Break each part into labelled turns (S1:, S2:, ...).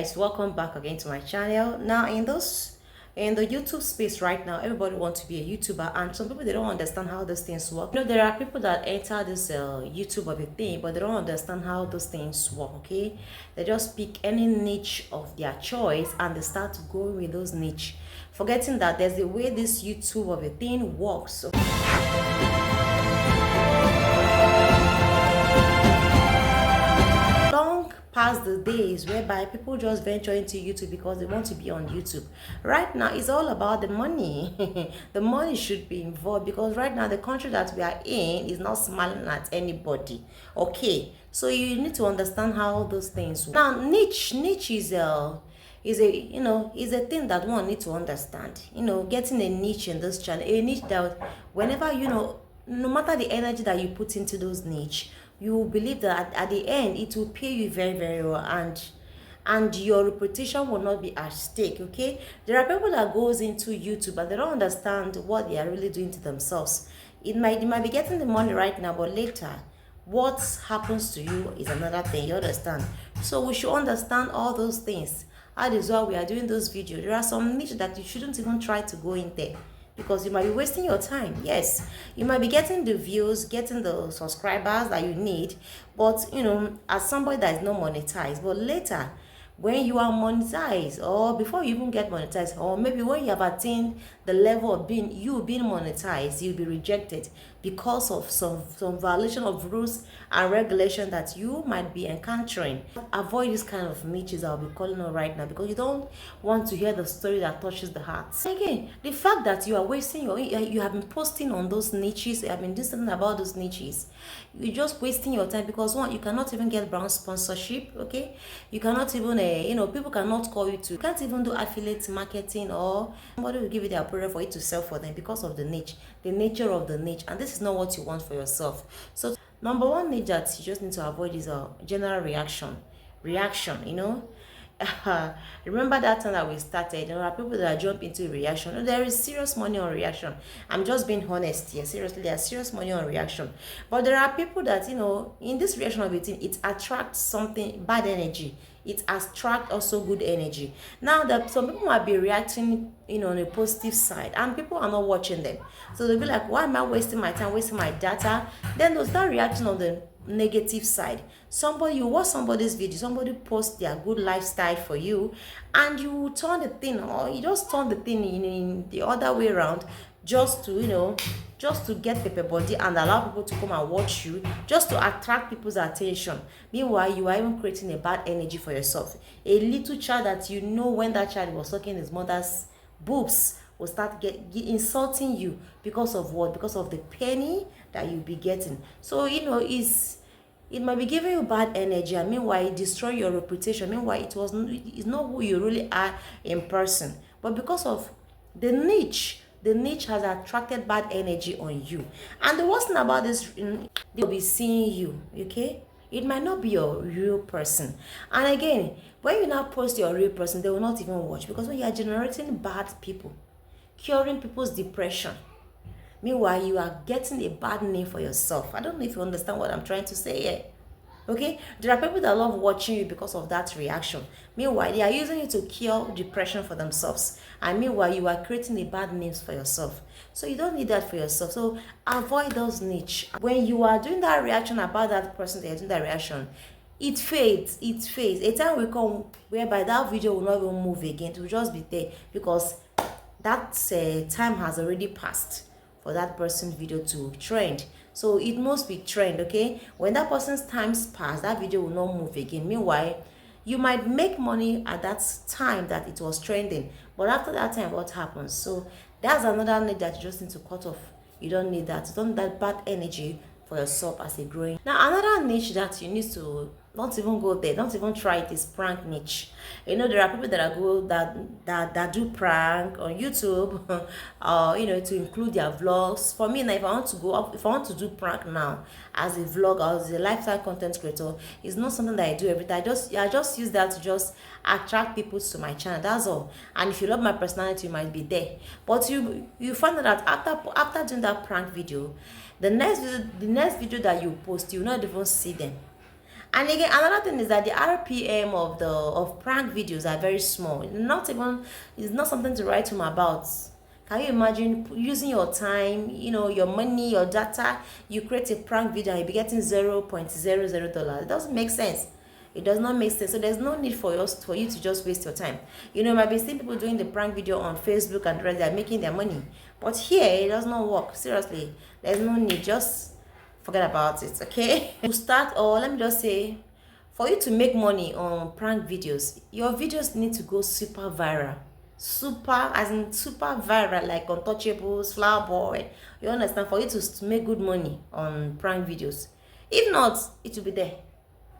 S1: guys, welcome back again to my channel. Now in the YouTube space right now, everybody wants to be a YouTuber, and some people, they don't understand how those things work. There are people that enter this YouTube of a thing, but they don't understand how those things work. Okay, they just pick any niche of their choice and they start going with those niche, forgetting that there's a way this YouTube of a thing works. Long past the days whereby people just venture into YouTube because they want to be on YouTube. Right now, it's all about the money. The money should be involved, because right now the country that we are in is not smiling at anybody. Okay, so you need to understand how those things work. Now, niche is a thing that one needs to understand. Getting a niche in this channel, a niche that whenever no matter the energy that you put into those niche, you will believe that at the end it will pay you very, very well, and your reputation will not be at stake. Okay, there are people that goes into YouTube but they don't understand what they are really doing to themselves. They might be getting the money right now, but later what happens to you is another thing. You understand? So we should understand all those things. That is why we are doing this video. There are some niche that you shouldn't even try to go in there, because you might be wasting your time. Yes, you might be getting the views, getting the subscribers that you need, but as somebody that is not monetized, but later when you are monetized, or before you even get monetized, or maybe when you have attained the level of being monetized, you'll be rejected because of some violation of rules and regulation that you might be encountering. Avoid this kind of niches I'll be calling on right now, because you don't want to hear the story that touches the heart. Again, the fact that you are wasting you have been posting on those niches, you have been doing something about those niches, you're just wasting your time, because one, you cannot even get brand sponsorship. Okay, you cannot even people cannot call you can't even do affiliate marketing, or somebody will give you the approval for you to sell for them because of the nature of the niche, and this is not what you want for yourself. So number one niche that you just need to avoid is a general reaction. Remember that time that we started, there are people that jump into reaction. There is serious money on reaction. I'm just being honest here. Seriously, there's serious money on reaction. But there are people that in this reaction of it attracts something bad energy. It attracts also good energy. Now that some people might be reacting on a positive side, and people are not watching them, so they'll be like, why am I wasting my time, wasting my data? Then they'll start reacting on the negative side. You watch somebody's video, somebody posts their good lifestyle for you, and you turn the thing, or you just turn the thing in the other way around, just to get paper body and allow people to come and watch you, just to attract people's attention. Meanwhile, you are even creating a bad energy for yourself. A little child that when that child was sucking his mother's boobs will start insulting you because of what? Because of the penny that you'll be getting. So it might be giving you bad energy, and meanwhile it destroy your reputation. Meanwhile, it's not who you really are in person, but because of the niche has attracted bad energy on you. And the worst thing about this, they'll be seeing you. Okay, it might not be your real person. And again, when you now post your real person, they will not even watch, because when you are generating bad people, curing people's depression, meanwhile you are getting a bad name for yourself. I don't know if you understand what I'm trying to say here. Okay, there are people that love watching you because of that reaction. Meanwhile, they are using it to cure depression for themselves, and meanwhile you are creating a bad name for yourself. So you don't need that for yourself. So avoid those niche. When you are doing that reaction about that person, they are doing that reaction, it fades. A time will come whereby that video will not even move again. It will just be there, because that time has already passed for that person's video to trend. So it must be trend. Okay, when that person's times pass, that video will not move again. Meanwhile, you might make money at that time that it was trending, but after that time, what happens? So that's another need that you just need to cut off. You don't need that. You don't need that bad energy for yourself as a growing. Now, another niche that you need to don't even go there, don't even try it, is prank niche. There are people that do prank on YouTube, to include their vlogs. For me now, if I want to do prank now as a vlog or as a lifestyle content creator, it's not something that I do every time. I just use that to just attract people to my channel. That's all. And if you love my personality, you might be there. But you find out that after doing that prank video, the next video that you post, you will not even see them. And again, another thing is that the RPM of the of prank videos are very small. Not even, it's not something to write home about. Can you imagine using your time, your money, your data, you create a prank video and you be getting $0.00? It doesn't make sense. It does not make sense. So there's no need for you to just waste your time. You might be seeing people doing the prank video on Facebook and they're making their money. But here it does not work. Seriously, there's no need. Just forget about it, okay? To start, or let me just say, for you to make money on prank videos, your videos need to go super viral. Super, as in super viral, like Untouchables, Flower Boy. You understand? For you to make good money on prank videos. If not, it will be there.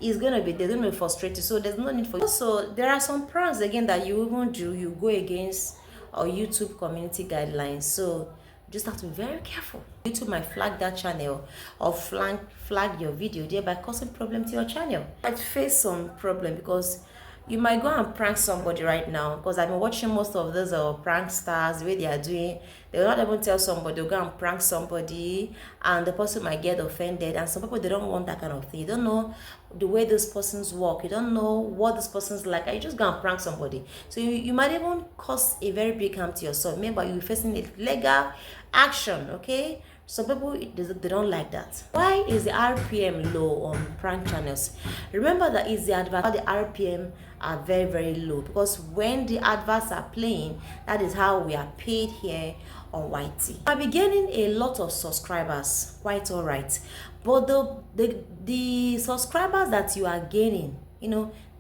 S1: It's gonna be, they're gonna be frustrated. So there's no need for you. Also, there are some pranks again that you even do, you go against our YouTube community guidelines. So you just have to be very careful. YouTube might flag that channel or flag your video, thereby causing problem to your channel. You might face some problem because you might go and prank somebody right now, because I've been watching most of those prank stars, the way they are doing. They will not even tell somebody, they'll go and prank somebody and the person might get offended. And some people, they don't want that kind of thing. You don't know the way those persons work. You don't know what this person's like. You just go and prank somebody. So you might even cause a very big harm to yourself. Remember, you're facing a legal action, okay? Some people, they don't like that. Why is the RPM low on prank channels? Remember that it's the advert. The RPM are very, very low, because when the adverts are playing, that is how we are paid here on YT. I'll be gaining a lot of subscribers, quite all right, but the subscribers that you are gaining,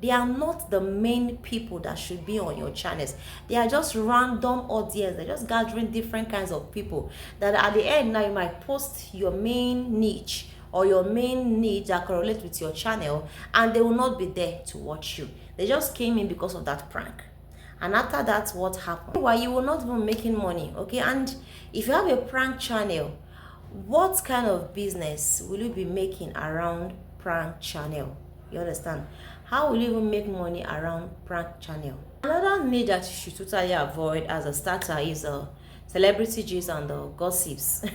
S1: they are not the main people that should be on your channels. They are just random audience. They're just gathering different kinds of people that at the end now you might post your main niche or your main need that correlate with your channel, and they will not be there to watch you. They just came in because of that prank. And after that, what happened? Why you will not even making money, okay? And if you have a prank channel, what kind of business will you be making around prank channel? You understand? How will you even make money around prank channel? Another need that you should totally avoid as a starter is celebrity gist and gossips.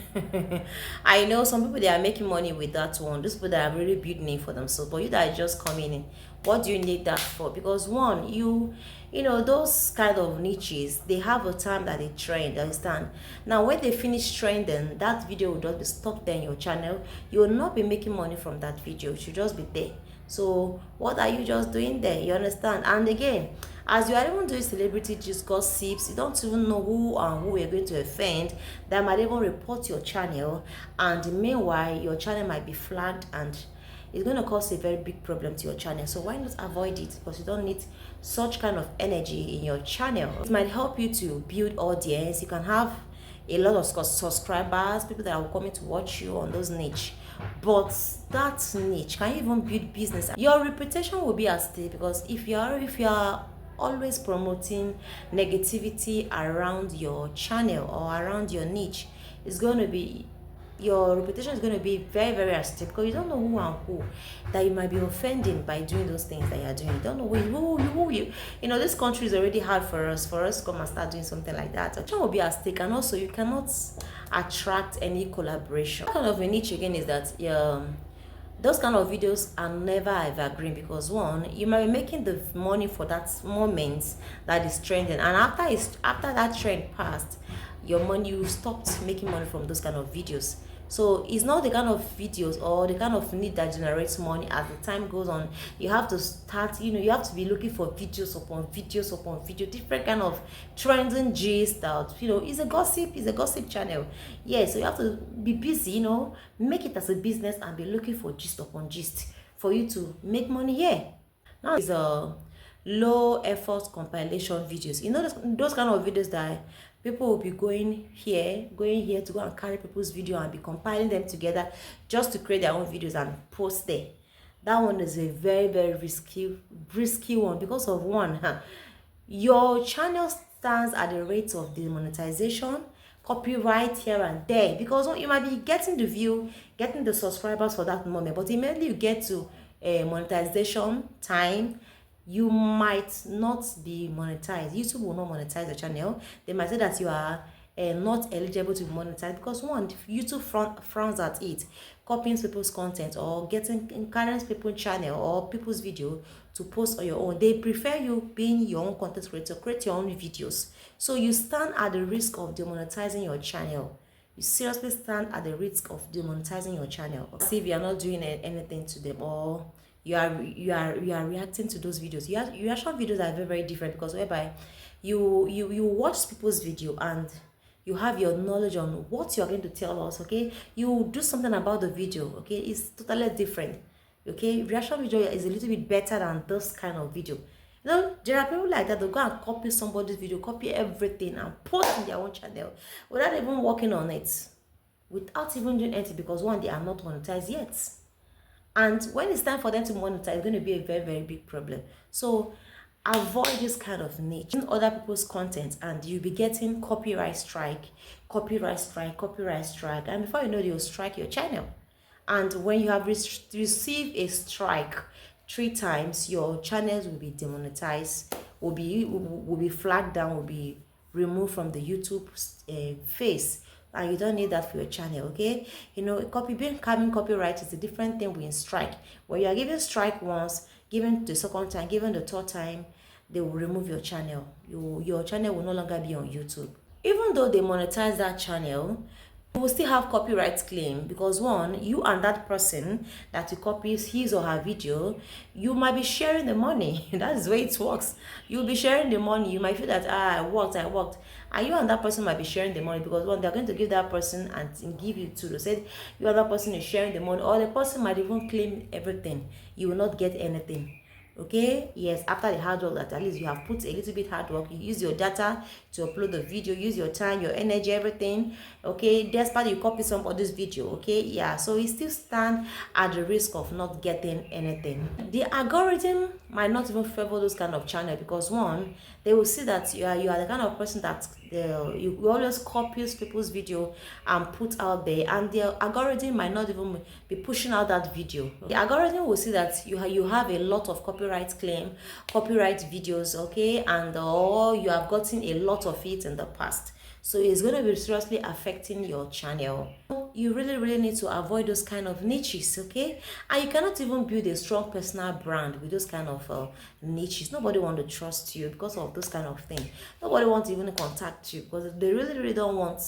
S1: I know some people, they are making money with that one. Those people that are really building it for themselves. But you that are just coming in, what do you need that for? Because one, those kind of niches, they have a time that they trend, you understand? Now when they finish trending, that video will just be stuck there in your channel. You will not be making money from that video. It should just be there. So what are you just doing there? You understand? And again, as you are even doing celebrity gist gossips, you don't even know who and who you're going to offend. That might even report your channel, and meanwhile your channel might be flagged, and it's going to cause a very big problem to your channel. So why not avoid it? Because you don't need such kind of energy in your channel. It might help you to build audience. You can have a lot of subscribers, people that are coming to watch you on those niche. But that niche, can you even build business? Your reputation will be at stake, because if you are always promoting negativity around your channel or around your niche, it's going to be, your reputation is going to be very, very at stake, because you don't know who and who that you might be offending by doing those things that you're doing. You don't know who you this country is already hard for us to come and start doing something like that. Your channel will be at stake, and also you cannot attract any collaboration. What kind of a niche again is that those kind of videos are never evergreen, because one, you might be making the money for that moment that is trending, and after that trend passed, your money, you stopped making money from those kind of videos. So it's not the kind of videos or the kind of need that generates money. As the time goes on, you have to start, you have to be looking for videos upon videos upon video, different kind of trending gist that, is a gossip channel. Yeah, so you have to be busy, make it as a business and be looking for gist upon gist for you to make money here. Now is a low effort compilation videos. Those kind of videos that people will be going here to go and carry people's video and be compiling them together just to create their own videos and post there. That one is a very, very risky one, because of one, your channel stands at the rate of the monetization, copyright here and there, because you might be getting the view, getting the subscribers for that moment, but immediately you get to monetization time, you might not be monetized. YouTube will not monetize the channel. They might say that you are not eligible to be monetized, because one, YouTube frowns at it. copying people's content or carrying people's channel or people's video to post on your own. They prefer you being your own content creator, create your own videos. So you stand at the risk of demonetizing your channel. You seriously stand at the risk of demonetizing your channel. See if you are not doing anything to them, or you are reacting to those videos. Your reaction videos are very, very different, because whereby you watch people's video and you have your knowledge on what you are going to tell us. Okay, you do something about the video. Okay, it's totally different. Okay, reaction video is a little bit better than this kind of video. You know, there are people like that. They'll go and copy somebody's video, copy everything, and post in their own channel without even working on it, without even doing anything, because one, they are not monetized yet. And when it's time for them to monetize, it's going to be a very, very big problem. So avoid this kind of niche in other people's content, and you'll be getting copyright strike, copyright strike, copyright strike. And before you know it, they'll strike your channel. And when you have received a strike 3 times, your channels will be demonetized, will be flagged down, will be removed from the YouTube face. And you don't need that for your channel. Okay, you know, having copyright is a different thing with strike. When you are given strike once, given the second time, given the third time, they will remove your channel. Your channel will no longer be on YouTube. Even though they monetize that channel, you will still have copyright claim, because one, you and that person that you copies his or her video, you might be sharing the money. That's the way it works. You'll be sharing the money. You might feel that I worked, and you and that person might be sharing the money, because one, they're going to give that person and give you two. They said you and that person is sharing the money, or the person might even claim everything. You will not get anything. Okay, yes, after the hard work that at least you have put a little bit hard work, you use your data to upload the video, use your time, your energy, everything. Okay, despite you copy somebody's video. Okay, yeah, so you still stand at the risk of not getting anything. The algorithm might not even favor those kind of channel, because one, they will see that you are the kind of person that you always copies people's video and put out there, and the algorithm might not even be pushing out that video. The algorithm will see that you have a lot of copyright claim, copyright videos, okay, and or you have gotten a lot of it in the past. So it's going to be seriously affecting your channel. You really need to avoid those kind of niches, okay? And you cannot even build a strong personal brand with those kind of niches. Nobody want to trust you because of those kind of things. Nobody wants to even contact you, because they really don't want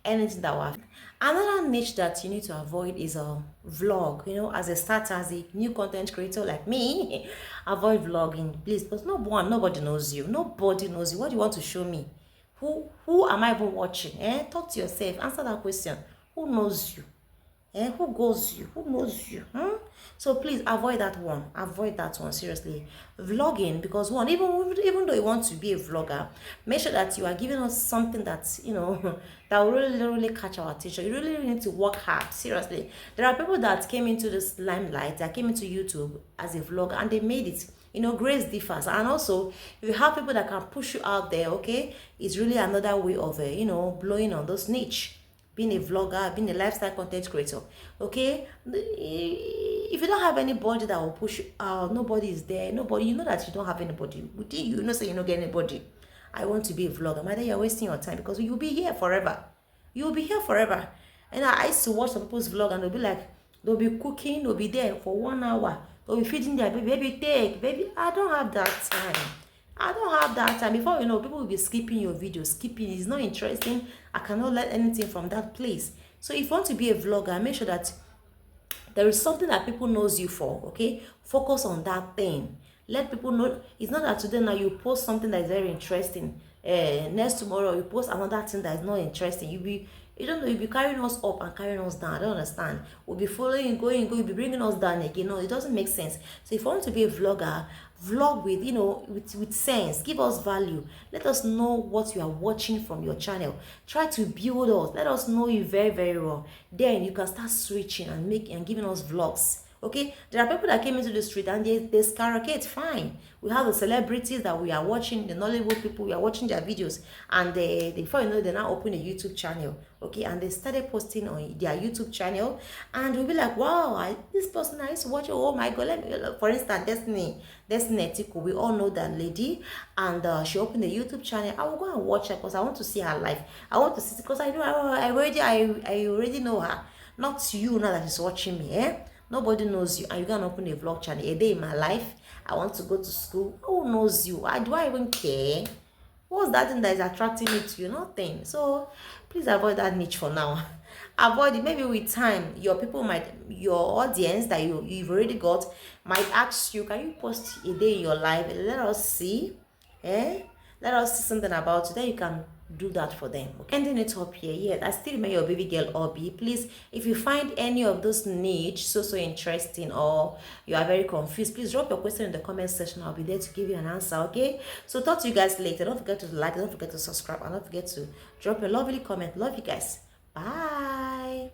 S1: anything that will affect. Another niche that you need to avoid is a vlog. You know, as a starter, as a new content creator like me, avoid vlogging, please, because nobody knows you. Nobody knows you. What do you want to show me? Who am I even watching? Talk to yourself. Answer that question. Who knows you? Who goes you? Who knows you? So please avoid that one. Avoid that one, seriously. Vlogging, because one, even though you want to be a vlogger, make sure that you are giving us something that, you know, that will really catch our attention. You really need to work hard, seriously. There are people that came into this limelight, that came into YouTube as a vlogger, and they made it. You know, grace differs. And also, if you have people that can push you out there, okay, it's really another way of you know, blowing on those niche. Being a vlogger, being a lifestyle content creator, okay? If you don't have anybody that will push you out, nobody is there, nobody, you know that you don't have anybody within you, know, so you don't get anybody. I want to be a vlogger. Mother, you're wasting your time, because you'll be here forever. You'll be here forever. And I used to watch some people's vlog, and they'll be like, they'll be cooking, they'll be there for 1 hour, they'll be feeding their baby, baby. I don't have that time. I don't have that time. Before you know, people will be skipping your video. Skipping is not interesting. I cannot learn anything from that place. So if you want to be a vlogger, make sure that there is something that people knows you for, okay? Focus on that thing. Let people know. It's not that today now you post something that is very interesting. Next tomorrow you post another thing that is not interesting. You don't know, you'll be carrying us up and carrying us down. I don't understand. We'll be following, going, you'll be bringing us down again. No, it doesn't make sense. So if you want to be a vlogger, vlog with, you know, with sense. Give us value. Let us know what you are watching from your channel. Try to build us. Let us know you very well. Then you can start switching and giving us vlogs. Okay, there are people that came into the street and they skyrocket. Fine, we have the celebrities that we are watching, the Nollywood people, we are watching their videos, and they before you know, they now open a YouTube channel. Okay, and they started posting on their YouTube channel, and we'll be like, wow, this person I used to watch, oh my god. Let me, for instance, Destiny Etiko, we all know that lady, and she opened a YouTube channel. I will go and watch her because I want to see her life. I want to see, because I know I already know her. not you now that is watching me, eh? Nobody knows you, and you're gonna open a vlog channel. A day in my life, I want to go to school. Who knows you? Do I even care? What's that thing that is attracting me to you? Nothing. So please avoid that niche for now. Avoid it. Maybe with time, your audience that you've already got might ask you, can you post a day in your life? Let us see. Eh? Let us see something about you. Then you can do that for them. Okay? Ending it up here. Yeah, I still remain your baby girl Obi. Please, if you find any of those niche so interesting, or you are very confused, please drop your question in the comment section. I'll be there to give you an answer. Okay, so talk to you guys later. Don't forget to like, don't forget to subscribe, and don't forget to drop a lovely comment. Love you guys. Bye.